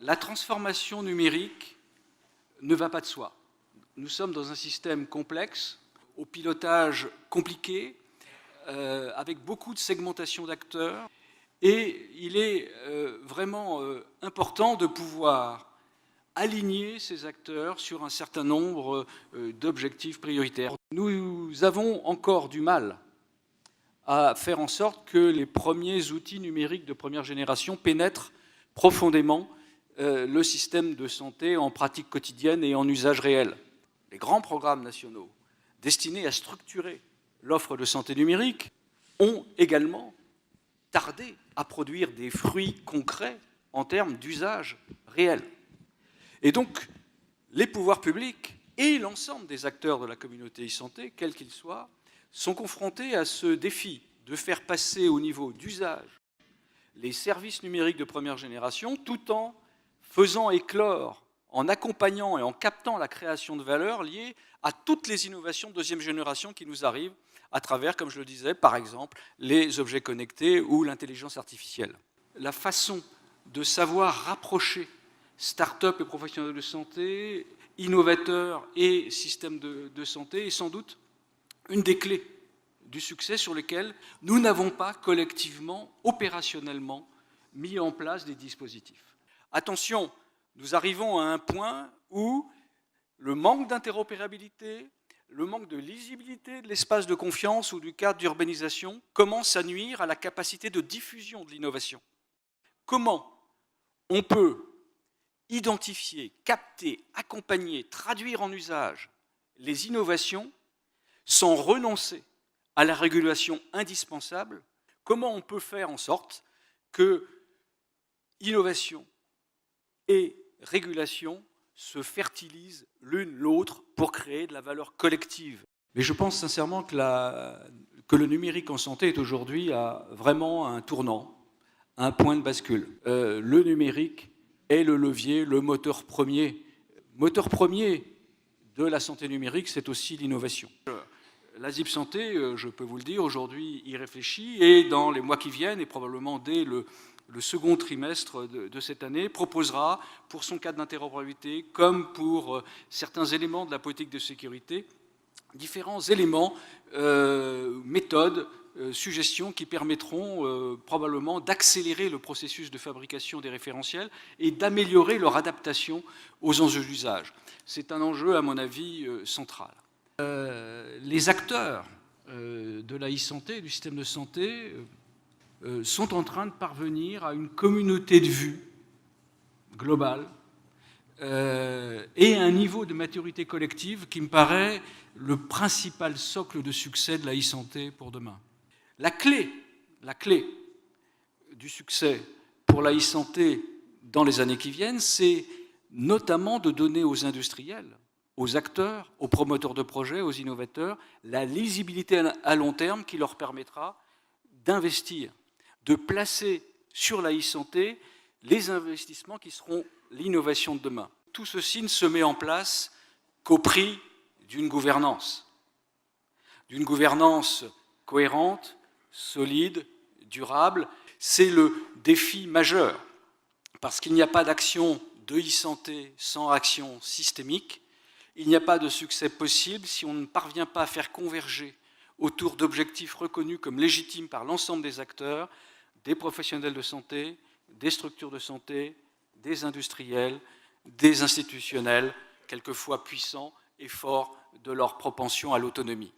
La transformation numérique ne va pas de soi. Nous sommes dans un système complexe, au pilotage compliqué, avec beaucoup de segmentation d'acteurs, et il est vraiment important de pouvoir aligner ces acteurs sur un certain nombre d'objectifs prioritaires. Nous avons encore du mal à faire en sorte que les premiers outils numériques de première génération pénètrent profondément le système de santé en pratique quotidienne et en usage réel. Les grands programmes nationaux destinés à structurer l'offre de santé numérique ont également tardé à produire des fruits concrets en termes d'usage réel. Et donc, les pouvoirs publics et l'ensemble des acteurs de la communauté e-santé, quels qu'ils soient, sont confrontés à ce défi de faire passer au niveau d'usage les services numériques de première génération tout en faisant éclore, en accompagnant et en captant la création de valeur liée à toutes les innovations de deuxième génération qui nous arrivent à travers, comme je le disais, par exemple, les objets connectés ou l'intelligence artificielle. La façon de savoir rapprocher start-up et professionnels de santé, innovateurs et systèmes de santé est sans doute une des clés du succès sur lesquelles nous n'avons pas collectivement, opérationnellement, mis en place des dispositifs. Attention, nous arrivons à un point où le manque d'interopérabilité, le manque de lisibilité de l'espace de confiance ou du cadre d'urbanisation commence à nuire à la capacité de diffusion de l'innovation. Comment on peut identifier, capter, accompagner, traduire en usage les innovations sans renoncer à la régulation indispensable? Comment on peut faire en sorte que innovation et régulation se fertilisent l'une l'autre pour créer de la valeur collective? Mais je pense sincèrement que le numérique en santé est aujourd'hui vraiment un tournant, un point de bascule. Le numérique est le levier, le moteur premier. Moteur premier de la santé numérique, c'est aussi l'innovation. La ZIP Santé, je peux vous le dire, aujourd'hui y réfléchit et dans les mois qui viennent, et probablement dès le second trimestre de cette année, proposera pour son cadre d'interopérabilité, comme pour certains éléments de la politique de sécurité, différents éléments, méthodes, suggestions qui permettront probablement d'accélérer le processus de fabrication des référentiels et d'améliorer leur adaptation aux enjeux d'usage. C'est un enjeu, à mon avis, central. Les acteurs de la e-santé, du système de santé, sont en train de parvenir à une communauté de vue globale et à un niveau de maturité collective qui me paraît le principal socle de succès de la e-santé pour demain. La clé du succès pour la e-santé dans les années qui viennent, c'est notamment de donner aux industriels, aux acteurs, aux promoteurs de projets, aux innovateurs, la lisibilité à long terme qui leur permettra d'investir, de placer sur la e-santé les investissements qui seront l'innovation de demain. Tout ceci ne se met en place qu'au prix d'une gouvernance cohérente, solide, durable. C'est le défi majeur, parce qu'il n'y a pas d'action de e-santé sans action systémique. Il n'y a pas de succès possible si on ne parvient pas à faire converger autour d'objectifs reconnus comme légitimes par l'ensemble des acteurs, des professionnels de santé, des structures de santé, des industriels, des institutionnels, quelquefois puissants et forts de leur propension à l'autonomie.